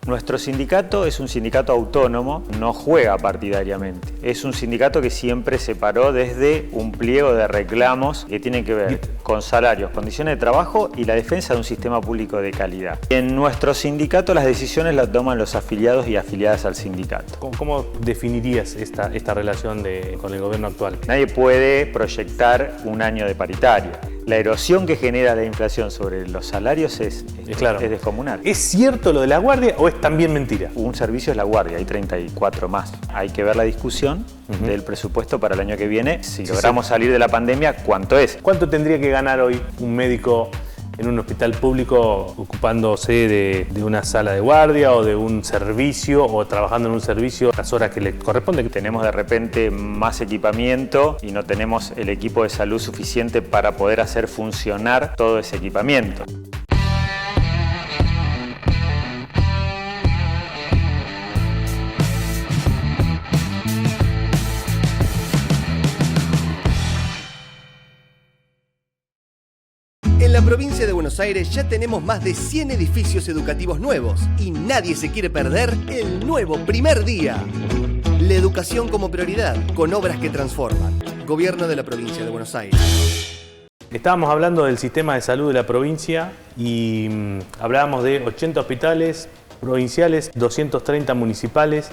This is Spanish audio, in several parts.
Nuestro sindicato es un sindicato autónomo, no juega partidariamente. Es un sindicato que siempre se paró desde un pliego de reclamos que tienen que ver con salarios, condiciones de trabajo y la defensa de un sistema público de calidad. En nuestro sindicato las decisiones las toman los afiliados y afiliadas al sindicato. ¿Cómo definirías esta relación con el gobierno actual? Nadie puede proyectar un año de paritaria. La erosión que genera la inflación sobre los salarios es descomunal. ¿Es cierto lo de la guardia o es también mentira? Un servicio es la guardia, hay 34 más. Hay que ver la discusión del presupuesto para el año que viene. Si logramos salir de la pandemia, ¿cuánto es? ¿Cuánto tendría que ganar hoy un médico en un hospital público ocupándose de una sala de guardia o de un servicio o trabajando en un servicio las horas que le corresponde? Tenemos de repente más equipamiento y no tenemos el equipo de salud suficiente para poder hacer funcionar todo ese equipamiento. En la provincia de Buenos Aires ya tenemos más de 100 edificios educativos nuevos y nadie se quiere perder el nuevo primer día. La educación como prioridad, con obras que transforman. Gobierno de la provincia de Buenos Aires. Estábamos hablando del sistema de salud de la provincia y hablábamos de 80 hospitales provinciales, 230 municipales.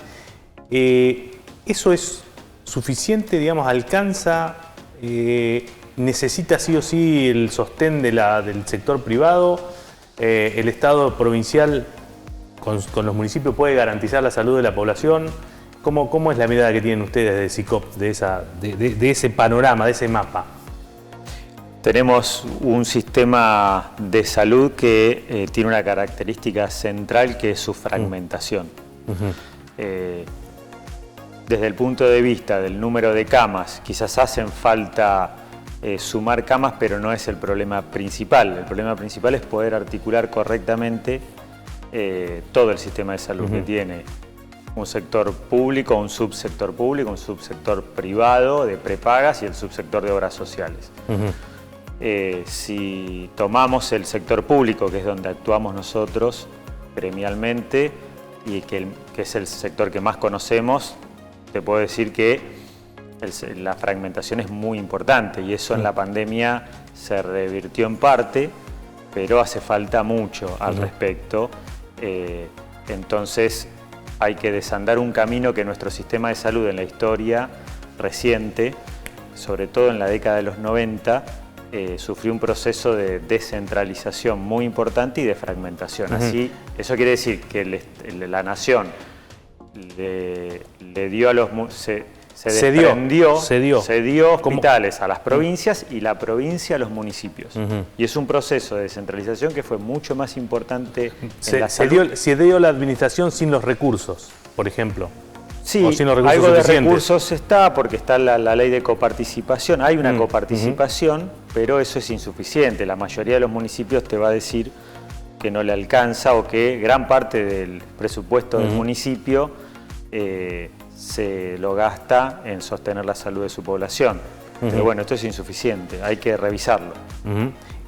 ¿Eso es suficiente, digamos, alcanza? ¿Necesita sí o sí el sostén del sector privado? ¿El Estado provincial con los municipios puede garantizar la salud de la población? ¿Cómo es la mirada que tienen ustedes de SICOP, de ese panorama, de ese mapa? Tenemos un sistema de salud que tiene una característica central que es su fragmentación. Desde el punto de vista del número de camas, quizás hacen falta sumar camas, pero no es el problema principal. El problema principal es poder articular correctamente todo el sistema de salud que tiene un sector público, un subsector público, un subsector privado de prepagas y el subsector de obras sociales. Si tomamos el sector público, que es donde actuamos nosotros gremialmente y que es el sector que más conocemos, te puedo decir que la fragmentación es muy importante y eso en la pandemia se revirtió en parte, pero hace falta mucho al respecto. Entonces hay que desandar un camino que nuestro sistema de salud en la historia reciente, sobre todo en la década de los 90, sufrió un proceso de descentralización muy importante y de fragmentación. Así, eso quiere decir que la nación le dio a los... Se dio hospitales a las provincias y la provincia a los municipios. Y es un proceso de descentralización que fue mucho más importante en la salud. Se dio la administración sin los recursos, por ejemplo. Sí, o sin los recursos algo suficientes. de recursos está porque está la ley de coparticipación. Hay una coparticipación, pero eso es insuficiente. La mayoría de los municipios te va a decir que no le alcanza o que gran parte del presupuesto del municipio se lo gasta en sostener la salud de su población. Pero bueno, esto es insuficiente, hay que revisarlo.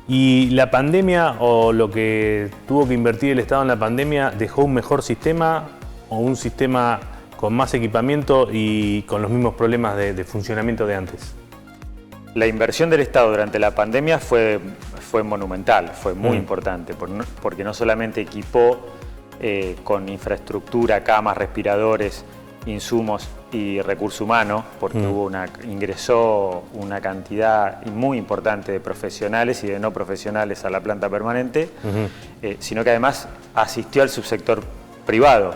¿Y la pandemia o lo que tuvo que invertir el Estado en la pandemia dejó un mejor sistema o un sistema con más equipamiento y con los mismos problemas de funcionamiento de antes? La inversión del Estado durante la pandemia fue monumental, fue muy importante, porque no solamente equipó con infraestructura, camas, respiradores, insumos y recurso humano, porque ingresó una cantidad muy importante de profesionales y de no profesionales a la planta permanente, sino que además asistió al subsector privado,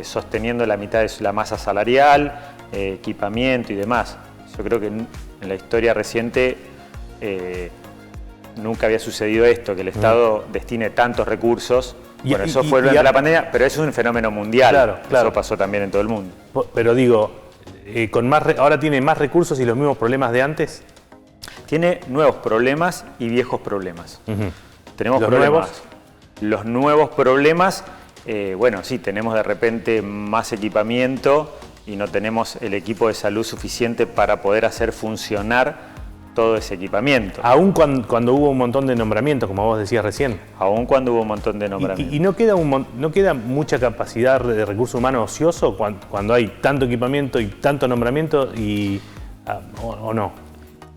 sosteniendo la mitad de la masa salarial, equipamiento y demás. Yo creo que en la historia reciente nunca había sucedido esto, que el Estado destine tantos recursos. Bueno, eso fue durante la pandemia, pero es un fenómeno mundial. Claro. Eso pasó también en todo el mundo. Pero digo, ¿ahora tiene más recursos y los mismos problemas de antes? Tiene nuevos problemas y viejos problemas. Tenemos ¿Los problemas. nuevos? Los nuevos problemas, bueno, sí, tenemos de repente más equipamiento y no tenemos el equipo de salud suficiente para poder hacer funcionar todo ese equipamiento. Aún cuando hubo un montón de nombramientos, como vos decías recién. Aún cuando hubo un montón de nombramientos. ¿Y no queda mucha capacidad de recurso humano ocioso cuando hay tanto equipamiento y tanto nombramiento o no?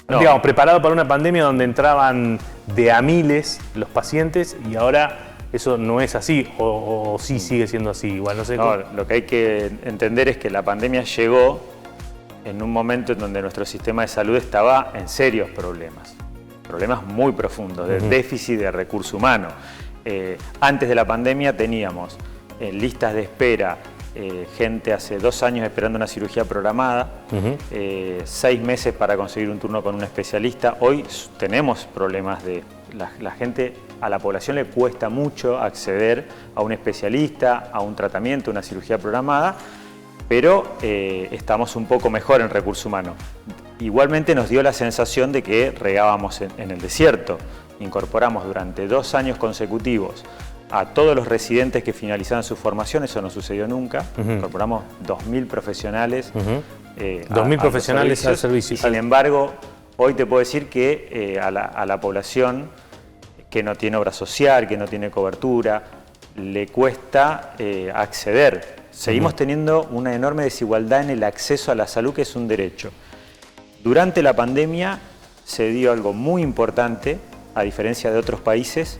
No. Digamos, preparado para una pandemia donde entraban de a miles los pacientes y ahora eso no es así o sí sigue siendo así. Igual no sé. No, lo que hay que entender es que la pandemia llegó en un momento en donde nuestro sistema de salud estaba en serios problemas muy profundos, de déficit de recurso humano. Antes de la pandemia teníamos listas de espera, gente hace 2 años esperando una cirugía programada, 6 meses para conseguir un turno con un especialista. Hoy tenemos problemas de la gente, a la población le cuesta mucho acceder a un especialista, a un tratamiento, una cirugía programada, pero estamos un poco mejor en recurso humano. Igualmente nos dio la sensación de que regábamos en el desierto. Incorporamos durante 2 años consecutivos a todos los residentes que finalizaban su formación, eso no sucedió nunca. Incorporamos 2.000 profesionales. 2.000 profesionales al servicio. Y sin embargo, hoy te puedo decir que a la población que no tiene obra social, que no tiene cobertura, le cuesta acceder. Seguimos teniendo una enorme desigualdad en el acceso a la salud, que es un derecho. Durante la pandemia se dio algo muy importante, a diferencia de otros países,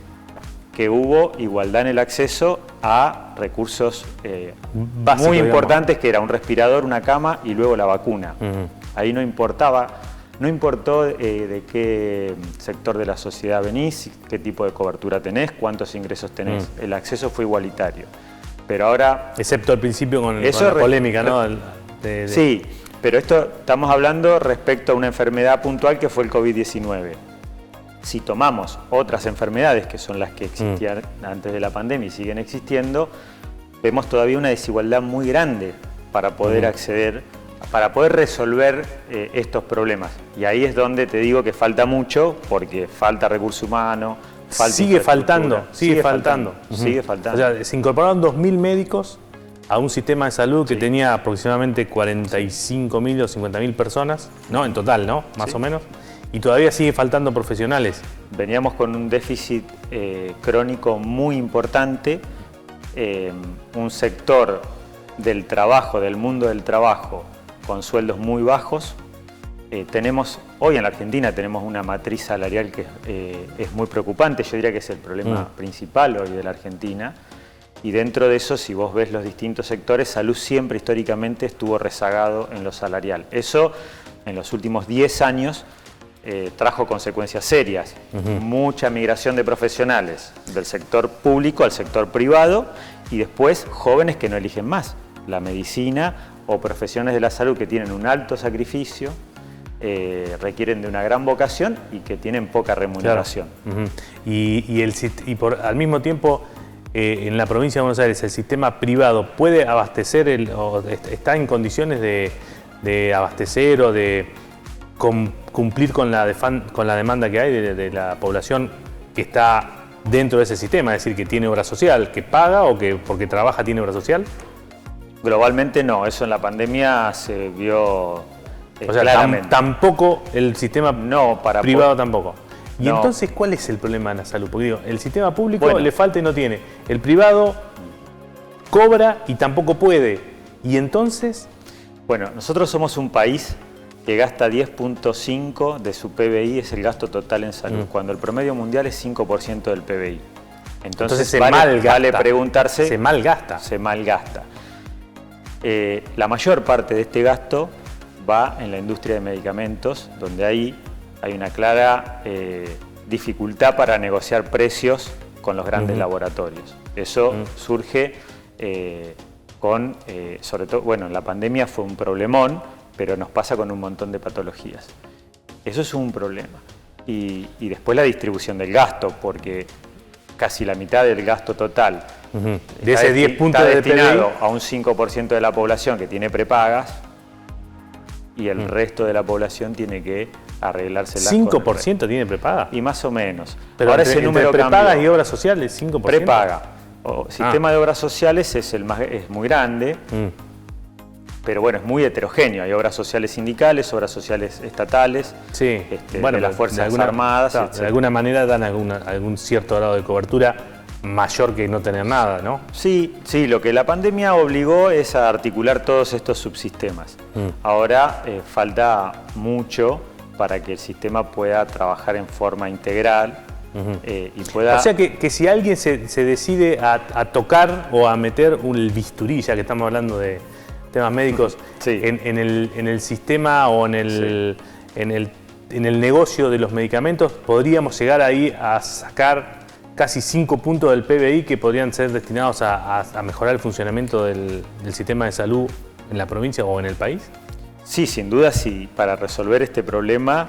que hubo igualdad en el acceso a recursos Básico, muy digamos. importantes, que era un respirador, una cama y luego la vacuna. Ahí no importó de qué sector de la sociedad venís, qué tipo de cobertura tenés, cuántos ingresos tenés. El acceso fue igualitario. Pero ahora... Excepto al principio con la polémica, ¿no? Sí, pero esto estamos hablando respecto a una enfermedad puntual que fue el COVID-19. Si tomamos otras enfermedades, que son las que existían antes de la pandemia y siguen existiendo, vemos todavía una desigualdad muy grande para poder acceder, para poder resolver estos problemas. Y ahí es donde te digo que falta mucho, porque falta recurso humano, sigue faltando. Sigue faltando. O sea, se incorporaron 2.000 médicos a un sistema de salud que tenía aproximadamente 45.000 o 50.000 personas, ¿no? En total, ¿no? Más o menos. Y todavía sigue faltando profesionales. Veníamos con un déficit crónico muy importante, un sector del trabajo, del mundo del trabajo, con sueldos muy bajos. Hoy en la Argentina tenemos una matriz salarial que es muy preocupante, yo diría que es el problema principal hoy de la Argentina. Y dentro de eso, si vos ves los distintos sectores, salud siempre históricamente estuvo rezagado en lo salarial. Eso en los últimos 10 años trajo consecuencias serias. Mucha migración de profesionales del sector público al sector privado y después jóvenes que no eligen más la medicina o profesiones de la salud que tienen un alto sacrificio, requieren de una gran vocación y que tienen poca remuneración. Claro. Al mismo tiempo, en la provincia de Buenos Aires, ¿el sistema privado puede abastecer o está en condiciones de abastecer o de cumplir con la demanda que hay de la población que está dentro de ese sistema? Es decir, que tiene obra social, que paga o que porque trabaja tiene obra social. Globalmente no, eso en la pandemia se vio o sea, claramente. Tampoco el sistema privado tampoco. ¿Y no. Entonces cuál es el problema en la salud? Porque digo, el sistema público le falta y no tiene. El privado cobra y tampoco puede. ¿Y entonces? Bueno, nosotros somos un país que gasta 10.5 de su PBI, es el gasto total en salud, cuando el promedio mundial es 5% del PBI. Entonces vale preguntarse... Se malgasta. Se malgasta. La mayor parte de este gasto va en la industria de medicamentos, donde hay una clara dificultad para negociar precios con los grandes laboratorios. Eso surge sobre todo, bueno, en la pandemia fue un problemón, pero nos pasa con un montón de patologías. Eso es un problema. Y después la distribución del gasto, porque casi la mitad del gasto total de ese 10 puntos está de destinado PBI a un 5% de la población que tiene prepagas y el resto de la población tiene que arreglárselas. ¿5% tiene prepaga? Y más o menos. Pero ahora ese número prepagas y obras sociales, 5%. Prepaga. Sistema de obras sociales es muy grande. pero bueno, es muy heterogéneo. Hay obras sociales sindicales, obras sociales estatales, Sí, bueno, de las Fuerzas Armadas, claro, de alguna manera dan algún cierto grado de cobertura mayor que no tener nada, ¿no? Sí, sí, lo que la pandemia obligó es a articular todos estos subsistemas. Ahora falta mucho para que el sistema pueda trabajar en forma integral y pueda... O sea que si alguien se decide a tocar o a meter el bisturí, ya que estamos hablando de temas médicos, Sí. en el sistema o en el negocio de los medicamentos, podríamos llegar ahí a sacar casi 5 puntos del PBI que podrían ser destinados a mejorar el funcionamiento del sistema de salud en la provincia o en el país. Sí, sin duda, sí. Para resolver este problema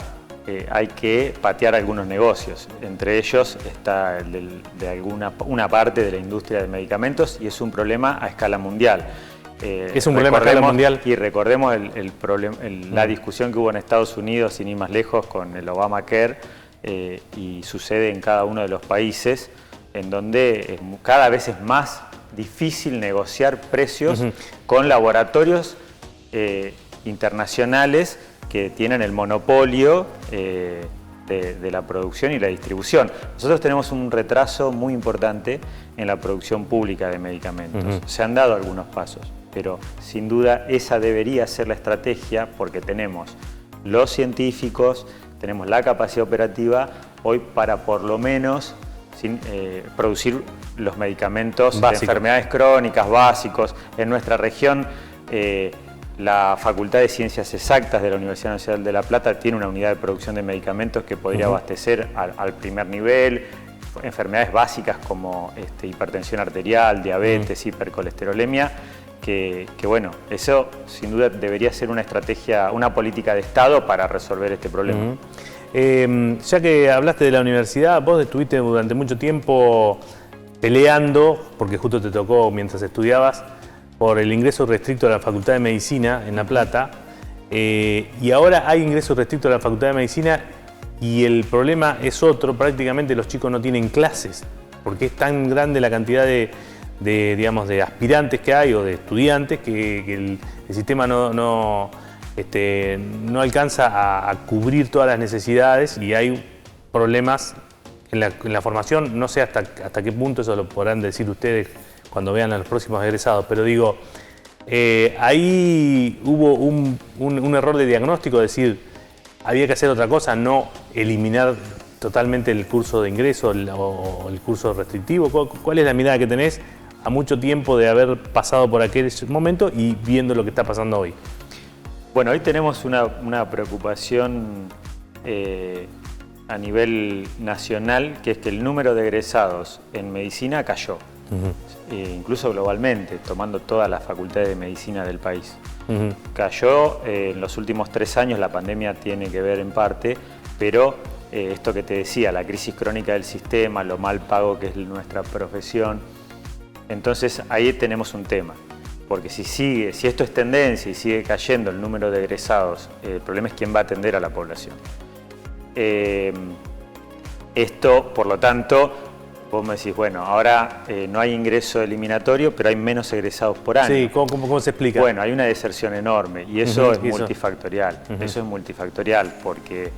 hay que patear algunos negocios. Entre ellos está una parte de la industria de medicamentos y es un problema a escala mundial. Es un problema a escala mundial. Y recordemos la discusión que hubo en Estados Unidos, sin ir más lejos, con el Obamacare, y sucede en cada uno de los países, en donde cada vez es más difícil negociar precios con laboratorios internacionales que tienen el monopolio de la producción y la distribución. Nosotros tenemos un retraso muy importante en la producción pública de medicamentos. Se han dado algunos pasos, pero sin duda esa debería ser la estrategia, porque tenemos los científicos, tenemos la capacidad operativa hoy para por lo menos producir los medicamentos básicos de enfermedades crónicas básicos. En nuestra región, la Facultad de Ciencias Exactas de la Universidad Nacional de La Plata tiene una unidad de producción de medicamentos que podría abastecer al primer nivel enfermedades básicas como hipertensión arterial, diabetes, hipercolesterolemia, que bueno, eso sin duda debería ser una estrategia, una política de Estado para resolver este problema. Ya que hablaste de la universidad, vos estuviste durante mucho tiempo peleando, porque justo te tocó mientras estudiabas, por el ingreso restricto a la Facultad de Medicina en La Plata, y ahora hay ingreso restricto a la Facultad de Medicina y el problema es otro, prácticamente los chicos no tienen clases, porque es tan grande la cantidad digamos, de aspirantes que hay o de estudiantes que el sistema no alcanza a cubrir todas las necesidades y hay problemas en la formación. No sé hasta qué punto, eso lo podrán decir ustedes cuando vean a los próximos egresados, pero digo, ahí hubo un error de diagnóstico, es decir, había que hacer otra cosa, no eliminar totalmente el curso de ingreso o el curso restrictivo. ¿Cuál es la mirada que tenés a mucho tiempo de haber pasado por aquel momento y viendo lo que está pasando hoy? Bueno, hoy tenemos una preocupación a nivel nacional, que es que el número de egresados en medicina cayó, incluso globalmente, tomando todas las facultades de medicina del país. Cayó en los últimos 3 años, la pandemia tiene que ver en parte, pero esto que te decía, la crisis crónica del sistema, lo mal pago que es nuestra profesión. Entonces ahí tenemos un tema, porque si esto es tendencia y sigue cayendo el número de egresados, el problema es quién va a atender a la población. Esto, por lo tanto, vos me decís, bueno, ahora no hay ingreso eliminatorio, pero hay menos egresados por año. Sí, ¿cómo se explica? Bueno, hay una deserción enorme y eso es multifactorial. Eso es multifactorial porque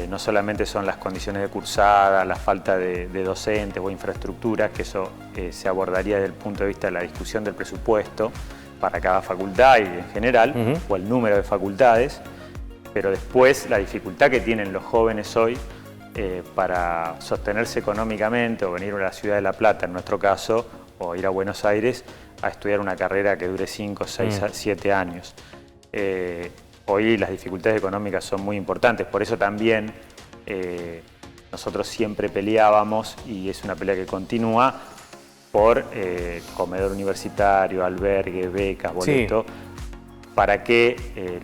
no solamente son las condiciones de cursada, la falta de docentes o infraestructuras, que eso se abordaría desde el punto de vista de la discusión del presupuesto para cada facultad y en general, o el número de facultades, pero después la dificultad que tienen los jóvenes hoy para sostenerse económicamente o venir a la ciudad de La Plata, en nuestro caso, o ir a Buenos Aires a estudiar una carrera que dure 5, 6, 7 años. Hoy las dificultades económicas son muy importantes, por eso también nosotros siempre peleábamos, y es una pelea que continúa, por comedor universitario, albergue, becas, boleto, para que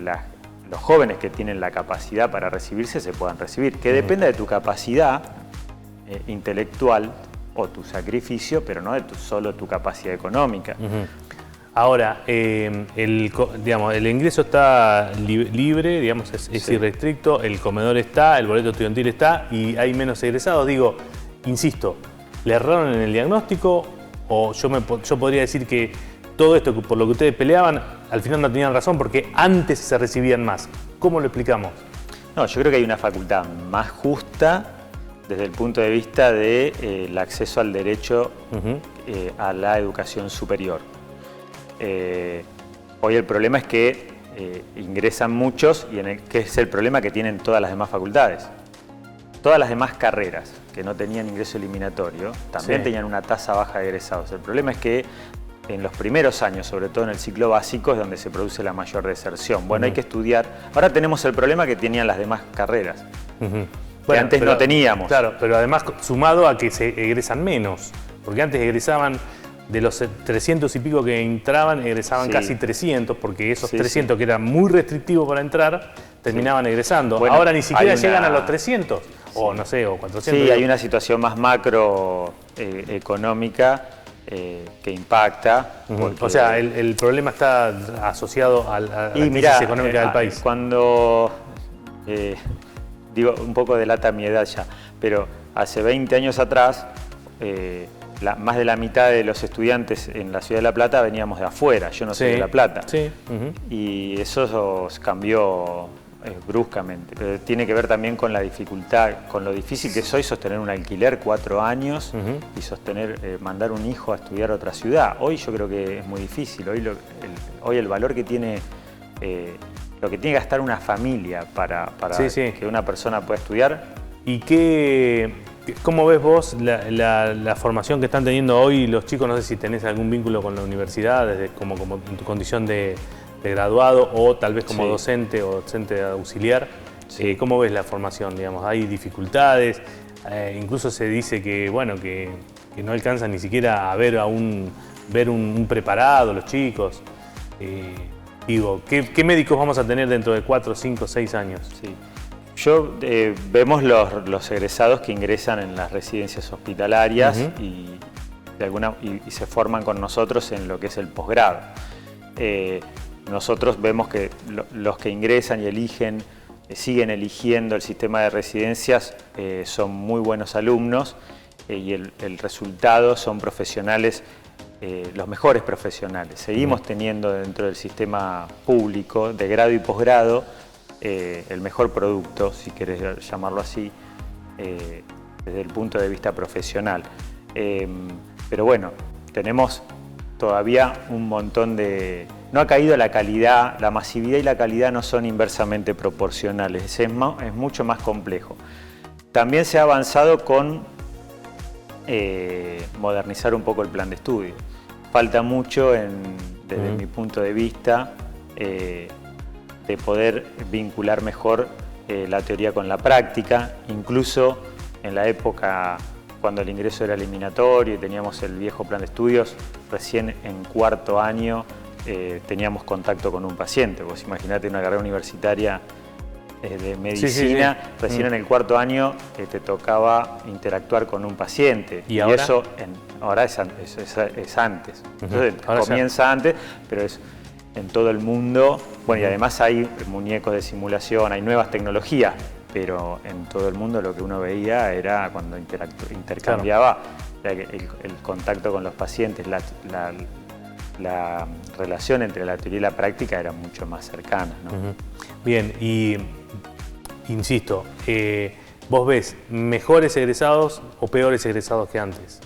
los jóvenes que tienen la capacidad para recibirse se puedan recibir, que dependa de tu capacidad intelectual o tu sacrificio, pero no de solo tu capacidad económica. Ahora, el ingreso está libre, digamos, es irrestricto, el comedor está, el boleto estudiantil está y hay menos egresados. Digo, insisto, ¿le erraron en el diagnóstico o yo podría decir que todo esto por lo que ustedes peleaban, al final no tenían razón porque antes se recibían más. ¿Cómo lo explicamos? No, yo creo que hay una facultad más justa desde el punto de vista del acceso al derecho a la educación superior. Hoy el problema es que ingresan muchos y que es el problema que tienen todas las demás facultades. Todas las demás carreras que no tenían ingreso eliminatorio también tenían una tasa baja de egresados. El problema es que en los primeros años, sobre todo en el ciclo básico, es donde se produce la mayor deserción. Bueno, hay que estudiar. Ahora tenemos el problema que tenían las demás carreras, que antes no teníamos. Claro, pero además sumado a que se egresan menos, porque antes egresaban de los 300 y pico que entraban, egresaban casi 300, porque esos 300 que eran muy restrictivos para entrar, terminaban egresando. Bueno, ahora ni siquiera llegan a los 300, o no sé, o 400. Sí, hay una situación más macro económica que impacta. Porque, o sea, el problema está asociado a la crisis económica del país. Cuando, digo, un poco delata mi edad ya, pero hace 20 años atrás, más de la mitad de los estudiantes en la ciudad de La Plata veníamos de afuera, yo no soy de La Plata. Y eso cambió bruscamente. Pero tiene que ver también con la dificultad, con lo difícil que es hoy sostener un alquiler 4 años y sostener, mandar un hijo a estudiar a otra ciudad. Hoy yo creo que es muy difícil. Hoy el valor que tiene, lo que tiene que gastar una familia para que una persona pueda estudiar. ¿Y cómo ves vos la formación que están teniendo hoy los chicos? No sé si tenés algún vínculo con la universidad, desde como en tu condición de graduado o tal vez como docente o docente auxiliar. ¿Cómo ves la formación? Digamos, ¿hay dificultades? Incluso se dice que, bueno, que no alcanzan ni siquiera a ver un preparado los chicos. Digo, ¿qué médicos vamos a tener dentro de 4, 5, 6 años? Sí. Vemos los egresados que ingresan en las residencias hospitalarias y se forman con nosotros en lo que es el posgrado. Nosotros vemos que los que ingresan y eligen, siguen eligiendo el sistema de residencias, son muy buenos alumnos y el resultado son profesionales, los mejores profesionales. Seguimos teniendo dentro del sistema público de grado y posgrado el mejor producto, si querés llamarlo así, desde el punto de vista profesional. Pero bueno, tenemos todavía un montón de... No ha caído la calidad, la masividad y la calidad no son inversamente proporcionales, es mucho más complejo. También se ha avanzado con modernizar un poco el plan de estudio. Falta mucho, desde mi punto de vista, de poder vincular mejor la teoría con la práctica. Incluso en la época cuando el ingreso era eliminatorio y teníamos el viejo plan de estudios, recién en 4º año teníamos contacto con un paciente. Vos imaginate una carrera universitaria de medicina, recién en el 4º año te tocaba interactuar con un paciente. ¿Y ahora? Eso ahora es antes. Entonces comienza antes, pero es en todo el mundo. Bueno, y además hay muñecos de simulación, hay nuevas tecnologías, pero en todo el mundo lo que uno veía era cuando intercambiaba el contacto con los pacientes, la relación entre la teoría y la práctica era mucho más cercana, ¿no? Bien, y insisto, ¿vos ves mejores egresados o peores egresados que antes?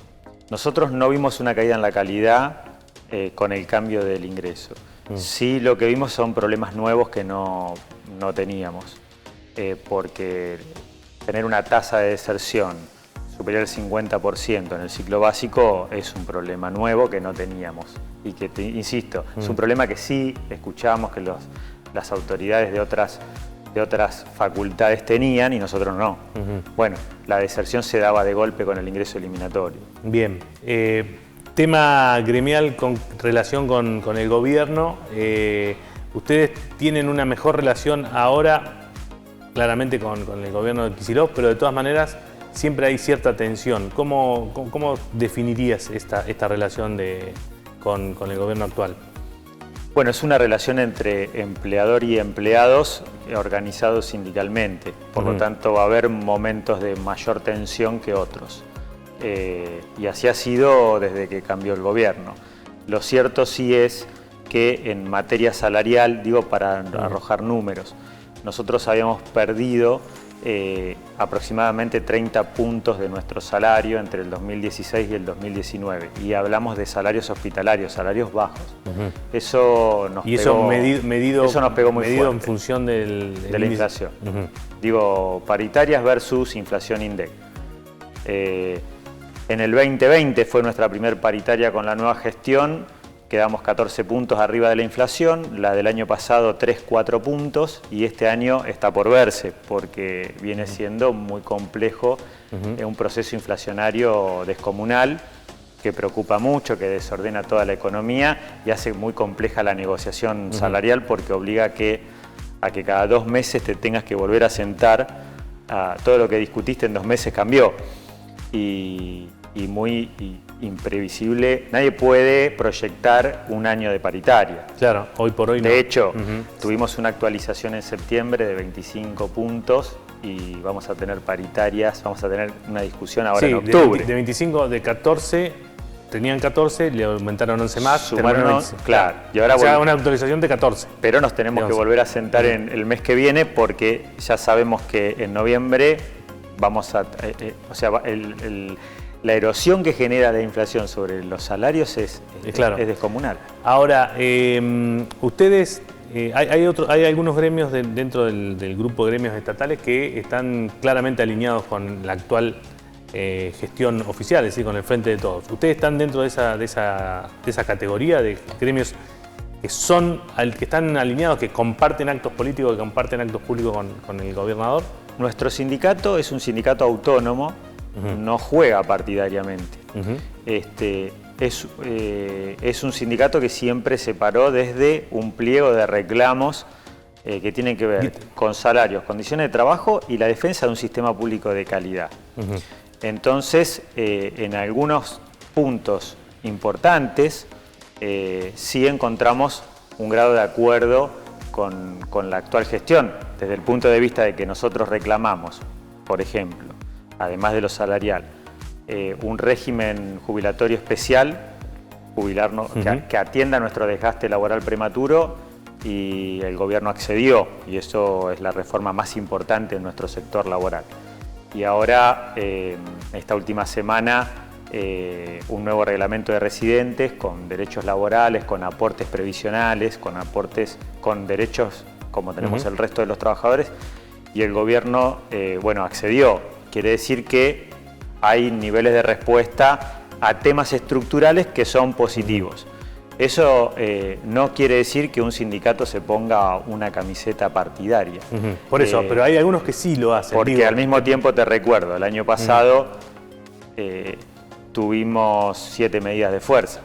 Nosotros no vimos una caída en la calidad con el cambio del ingreso. Sí, lo que vimos son problemas nuevos que no teníamos, porque tener una tasa de deserción superior al 50% en el ciclo básico es un problema nuevo que no teníamos y que, insisto, es un problema que sí escuchábamos que las autoridades de otras facultades tenían y nosotros no. Bueno, la deserción se daba de golpe con el ingreso eliminatorio. Bien. Tema gremial con relación con el gobierno. Ustedes tienen una mejor relación ahora, claramente con el gobierno de Kicillof, pero de todas maneras siempre hay cierta tensión. ¿Cómo definirías esta relación con el gobierno actual? Bueno, es una relación entre empleador y empleados organizados sindicalmente. Por lo tanto, va a haber momentos de mayor tensión que otros. Y así ha sido desde que cambió el gobierno. Lo cierto sí es que en materia salarial, digo para arrojar números, nosotros habíamos perdido aproximadamente 30 puntos de nuestro salario entre el 2016 y el 2019. Y hablamos de salarios hospitalarios, salarios bajos. Eso nos pegó muy fuerte en función de la inflación. Digo, paritarias versus inflación INDEC. En el 2020 fue nuestra primer paritaria con la nueva gestión. Quedamos 14 puntos arriba de la inflación, la del año pasado 3-4 puntos y este año está por verse porque viene siendo muy complejo, un proceso inflacionario descomunal que preocupa mucho, que desordena toda la economía y hace muy compleja la negociación salarial porque obliga a que cada 2 meses te tengas que volver a sentar, todo lo que discutiste en 2 meses cambió y muy imprevisible. Nadie puede proyectar un año de paritaria. Claro, hoy por hoy no. De hecho, tuvimos una actualización en septiembre de 25 puntos y vamos a tener paritarias, vamos a tener una discusión ahora en octubre. De 25, de 14, tenían 14, le aumentaron 11 más. Sumaron, claro. Y ahora una actualización de 14. Pero nos tenemos que volver a sentar en el mes que viene porque ya sabemos que en noviembre vamos a... la erosión que genera la inflación sobre los salarios es descomunal. Ahora, ustedes, hay algunos gremios dentro del grupo de gremios estatales que están claramente alineados con la actual gestión oficial, es decir, con el Frente de Todos. ¿Ustedes están dentro de esa categoría de gremios que están alineados, que comparten actos políticos, que comparten actos públicos con el gobernador? Nuestro sindicato es un sindicato autónomo, no juega partidariamente. Es un sindicato que siempre se paró desde un pliego de reclamos que tienen que ver con salarios, condiciones de trabajo y la defensa de un sistema público de calidad. Entonces, en algunos puntos importantes sí encontramos un grado de acuerdo con la actual gestión, desde el punto de vista de que nosotros reclamamos, por ejemplo, además de lo salarial, un régimen jubilatorio especial, que atienda nuestro desgaste laboral prematuro, y el gobierno accedió, y eso es la reforma más importante en nuestro sector laboral. Y ahora, esta última semana, un nuevo reglamento de residentes con derechos laborales, con aportes previsionales, con derechos como tenemos el resto de los trabajadores, y el gobierno, accedió. Quiere decir que hay niveles de respuesta a temas estructurales que son positivos. Eso no quiere decir que un sindicato se ponga una camiseta partidaria. Por eso, pero hay algunos que sí lo hacen. Porque al mismo tiempo te recuerdo, el año pasado tuvimos 7 medidas de fuerza,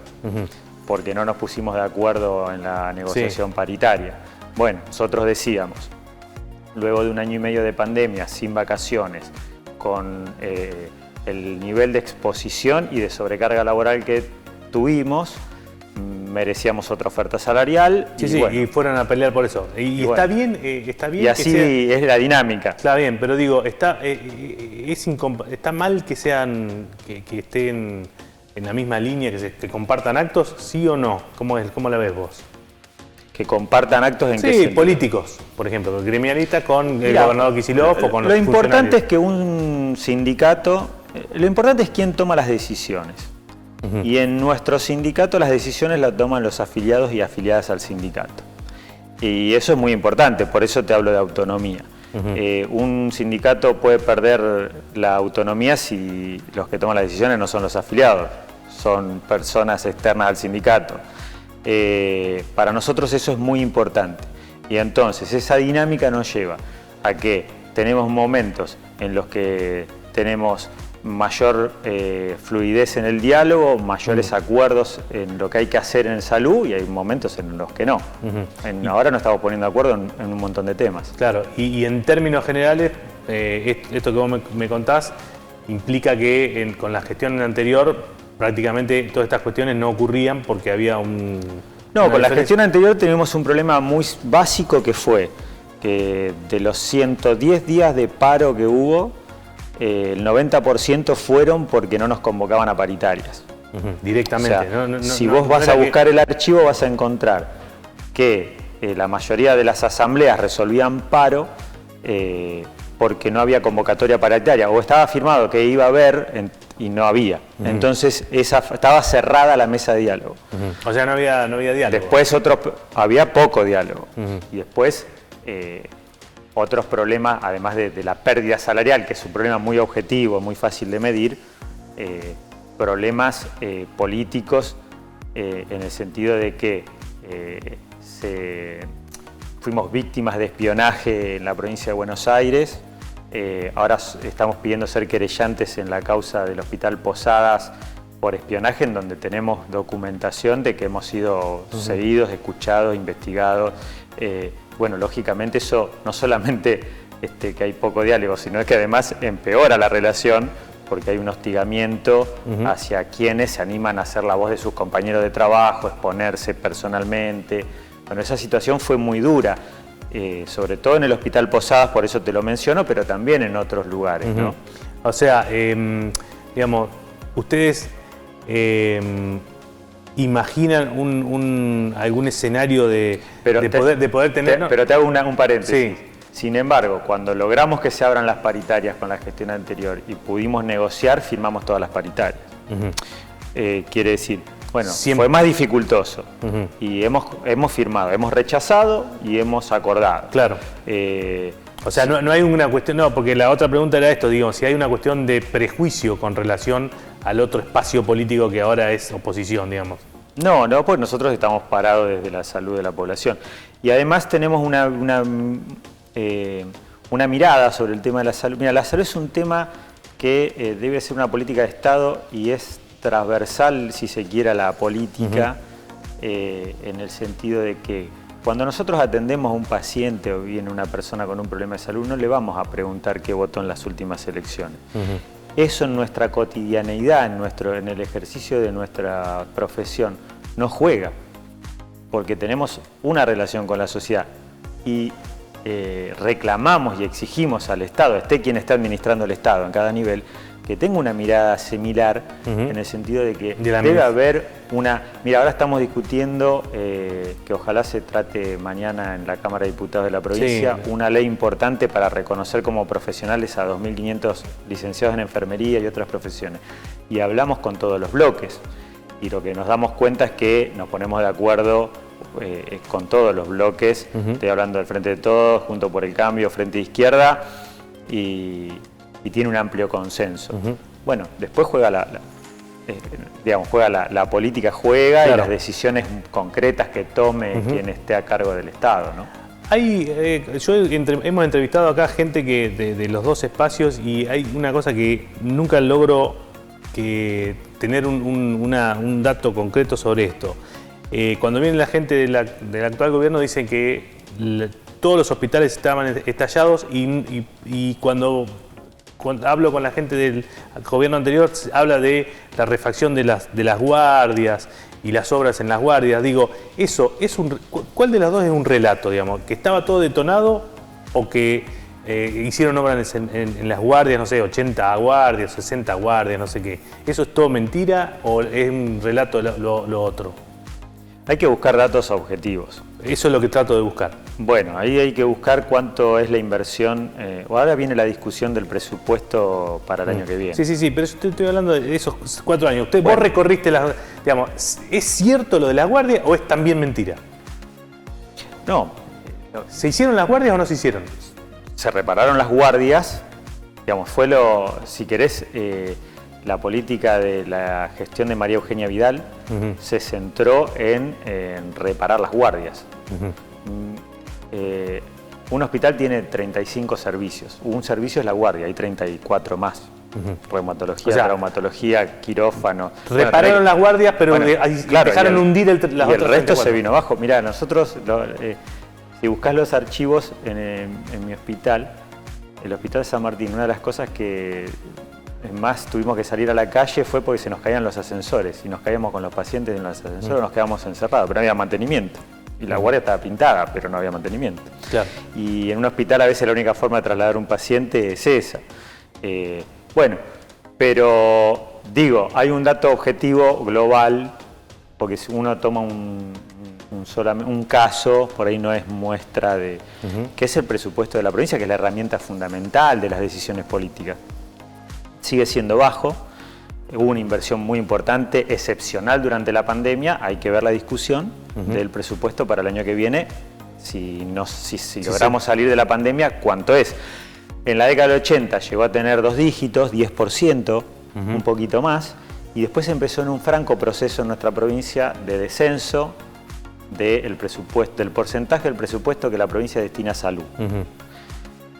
porque no nos pusimos de acuerdo en la negociación paritaria. Bueno, nosotros decíamos, luego de 1 año y medio de pandemia, sin vacaciones, con el nivel de exposición y de sobrecarga laboral que tuvimos, merecíamos otra oferta salarial. Y fueron a pelear por eso. Está bien. Y así es la dinámica. Está bien, pero digo, está mal que estén en la misma línea, que compartan actos, ¿sí o no? ¿Cómo la ves vos? Que compartan actos en qué sentido. Políticos, por ejemplo, gremialista con el gobernador Kicillof o con los Lo importante es que un sindicato, lo importante es quién toma las decisiones. Y en nuestro sindicato las decisiones las toman los afiliados y afiliadas al sindicato. Y eso es muy importante, por eso te hablo de autonomía. Un sindicato puede perder la autonomía si los que toman las decisiones no son los afiliados, son personas externas al sindicato. Para nosotros eso es muy importante. Y entonces esa dinámica nos lleva a que tenemos momentos en los que tenemos mayor fluidez en el diálogo, mayores acuerdos en lo que hay que hacer en salud, y hay momentos en los que no. Ahora nos estamos poniendo de acuerdo en un montón de temas. Claro, y en términos generales, esto que vos me contás implica que con la gestión anterior prácticamente todas estas cuestiones no ocurrían porque había un... No, con la gestión anterior tenemos un problema muy básico que fue que de los 110 días de paro que hubo, el 90% fueron porque no nos convocaban a paritarias. Directamente. O sea, si vos vas a buscar el archivo vas a encontrar que la mayoría de las asambleas resolvían paro porque no había convocatoria paritaria, o estaba firmado que iba a haber y no había. Entonces estaba cerrada la mesa de diálogo. O sea, no había diálogo. Después había poco diálogo. Y después otros problemas, además de la pérdida salarial, que es un problema muy objetivo, muy fácil de medir, problemas políticos en el sentido de que fuimos víctimas de espionaje en la provincia de Buenos Aires. Ahora estamos pidiendo ser querellantes en la causa del Hospital Posadas por espionaje, en donde tenemos documentación de que hemos sido seguidos, escuchados, investigados. Bueno, lógicamente eso no solamente que hay poco diálogo, sino que además empeora la relación, porque hay un hostigamiento hacia quienes se animan a hacer la voz de sus compañeros de trabajo, exponerse personalmente. Bueno, esa situación fue muy dura, sobre todo en el Hospital Posadas, por eso te lo menciono, pero también en otros lugares, ¿no? O sea, digamos, ustedes imaginan algún escenario de poder tener... Pero te hago un paréntesis. Sí. Sin embargo, cuando logramos que se abran las paritarias con la gestión anterior y pudimos negociar, firmamos todas las paritarias. Quiere decir, bueno, fue más dificultoso y hemos firmado, hemos rechazado y hemos acordado. Claro. O sea, no hay una cuestión, no, porque la otra pregunta era esto, digamos, si hay una cuestión de prejuicio con relación al otro espacio político que ahora es oposición, digamos. No, pues nosotros estamos parados desde la salud de la población. Y además tenemos una mirada sobre el tema de la salud. Mira, la salud es un tema que debe ser una política de Estado y es transversal, si se quiere, a la política, en el sentido de que cuando nosotros atendemos a un paciente o viene una persona con un problema de salud, no le vamos a preguntar qué votó en las últimas elecciones. Eso en nuestra cotidianeidad, en el ejercicio de nuestra profesión, no juega, porque tenemos una relación con la sociedad y reclamamos y exigimos al Estado, esté quien esté administrando el Estado en cada nivel, que tenga una mirada similar en el sentido de que debe haber una... Mira, ahora estamos discutiendo que ojalá se trate mañana en la Cámara de Diputados de la provincia una ley importante para reconocer como profesionales a 2.500 licenciados en enfermería y otras profesiones. Y hablamos con todos los bloques y lo que nos damos cuenta es que nos ponemos de acuerdo con todos los bloques. Estoy hablando del Frente de Todos, Juntos por el Cambio, Frente de Izquierda y tiene un amplio consenso. Bueno, después juega la política, juega y las decisiones concretas que tome quien esté a cargo del Estado, ¿no? Hemos entrevistado acá gente de los dos espacios y hay una cosa que nunca logro tener un dato concreto sobre esto. Cuando viene la gente del actual gobierno dicen que todos los hospitales estaban estallados y cuando hablo con la gente del gobierno anterior, habla de la refacción de las guardias y las obras en las guardias. Digo, ¿cuál de las dos es un relato, digamos? ¿Que estaba todo detonado o que hicieron obras en las guardias, no sé, 80 guardias, 60 guardias, no sé qué? ¿Eso es todo mentira o es un relato lo otro? Hay que buscar datos objetivos. Eso es lo que trato de buscar. Bueno, ahí hay que buscar cuánto es la inversión. Ahora viene la discusión del presupuesto para el año que viene. Sí, pero yo estoy hablando de esos 4 años. Vos recorriste digamos, ¿es cierto lo de las guardias o es también mentira? No. ¿Se hicieron las guardias o no se hicieron? Se repararon las guardias, digamos, fue si querés, la política de la gestión de María Eugenia Vidal se centró en reparar las guardias. Un hospital tiene 35 servicios. Un servicio es la guardia, hay 34 más. Reumatología, traumatología, quirófano. Repararon las guardias, pero dejaron hundir las otras. Y el resto se vino abajo. Mirá, nosotros, si buscás los archivos en mi hospital, el Hospital San Martín, una de las cosas que... Es más, tuvimos que salir a la calle fue porque se nos caían los ascensores y nos caíamos con los pacientes en los ascensores, nos quedamos encerrados, pero no había mantenimiento. Y la guardia estaba pintada, pero no había mantenimiento. Claro. Y en un hospital a veces la única forma de trasladar a un paciente es esa. Bueno, pero hay un dato objetivo global, porque si uno toma un caso, por ahí no es muestra de... que es el presupuesto de la provincia, que es la herramienta fundamental de las decisiones políticas. Sigue siendo bajo, hubo una inversión muy importante, excepcional durante la pandemia, hay que ver la discusión del presupuesto para el año que viene, si logramos salir de la pandemia, ¿cuánto es? En la década del 80 llegó a tener 2 dígitos, 10%, un poquito más, y después empezó en un franco proceso en nuestra provincia de descenso del porcentaje del presupuesto que la provincia destina a salud.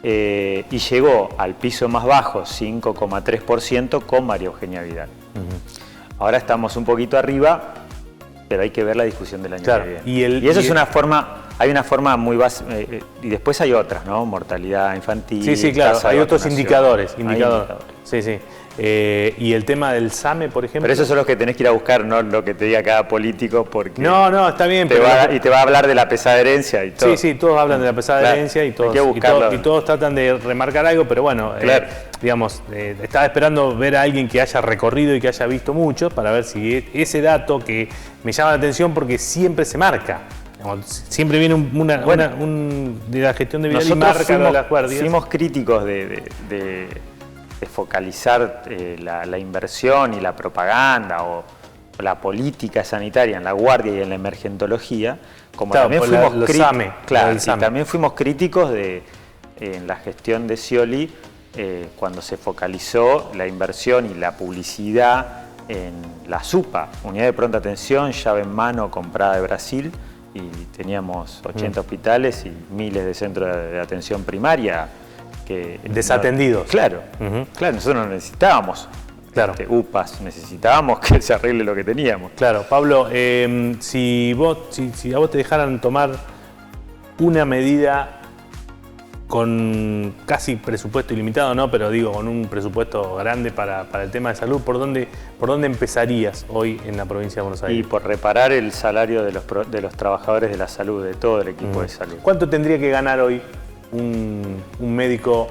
Y llegó al piso más bajo, 5,3%, con María Eugenia Vidal. Ahora estamos un poquito arriba, pero hay que ver la discusión del año que viene. Y eso es una forma, hay una forma muy básica, y después hay otras, ¿no? Mortalidad infantil. Sí, claro, hay otros indicadores. Sí. Y el tema del SAME, por ejemplo. Pero esos son los que tenés que ir a buscar, no lo que te diga cada político, porque... No, está bien. Y te va a hablar de la pesada herencia y todo. Sí, todos hablan de la pesada herencia y todos tratan de remarcar algo, pero bueno, digamos, estaba esperando ver a alguien que haya recorrido y que haya visto mucho para ver si ese dato que me llama la atención porque siempre se marca. Siempre viene de la gestión de Vidal y marca de las guardias. Fuimos críticos de focalizar la inversión y la propaganda o la política sanitaria en la guardia y en la emergentología, como también también fuimos críticos en la gestión de Scioli cuando se focalizó la inversión y la publicidad en la SUPA, Unidad de Pronta Atención, llave en mano comprada de Brasil, y teníamos 80 hospitales y miles de centros de atención primaria desatendidos. Claro, nosotros no necesitábamos UPAs, necesitábamos que se arregle lo que teníamos. Claro, Pablo, si a vos te dejaran tomar una medida con casi presupuesto ilimitado, no, pero digo, con un presupuesto grande para el tema de salud, ¿por dónde empezarías hoy en la provincia de Buenos Aires? Y por reparar el salario de los trabajadores de la salud, de todo el equipo de salud. ¿Cuánto tendría que ganar hoy un médico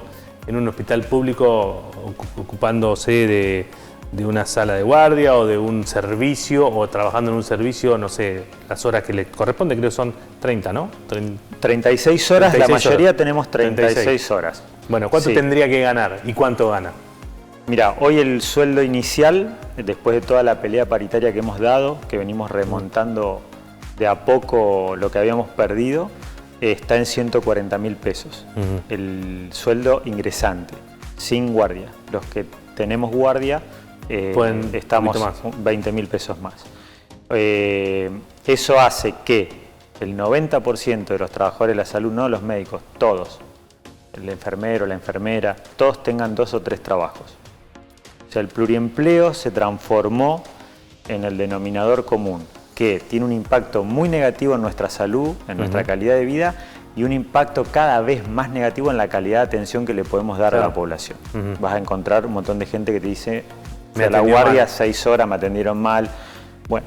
en un hospital público ocupándose de una sala de guardia o de un servicio o trabajando en un servicio, no sé, las horas que le corresponde, creo que son 30, ¿no? 36 horas, 36 la mayoría horas. Tenemos 36 horas. Bueno, ¿cuánto tendría que ganar y cuánto gana? Mira, hoy el sueldo inicial, después de toda la pelea paritaria que hemos dado, que venimos remontando de a poco lo que habíamos perdido, está en 140.000 pesos. El sueldo ingresante, sin guardia. Los que tenemos guardia, estamos 20.000 pesos más. Eso hace que el 90% de los trabajadores de la salud, no los médicos, todos, el enfermero, la enfermera, todos tengan 2 o 3 trabajos. O sea, el pluriempleo se transformó en el denominador común, que tiene un impacto muy negativo en nuestra salud, en nuestra calidad de vida, y un impacto cada vez más negativo en la calidad de atención que le podemos dar a la población. Vas a encontrar un montón de gente que te dice, a la guardia 6 horas me atendieron mal. Bueno,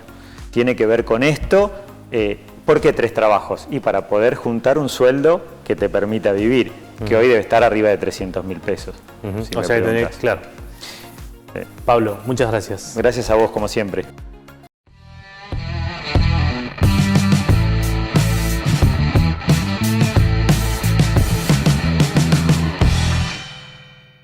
tiene que ver con esto. ¿Por qué 3 trabajos? Y para poder juntar un sueldo que te permita vivir, que hoy debe estar arriba de 300.000 pesos. O sea, que tenés, claro. Pablo, muchas gracias. Gracias a vos, como siempre.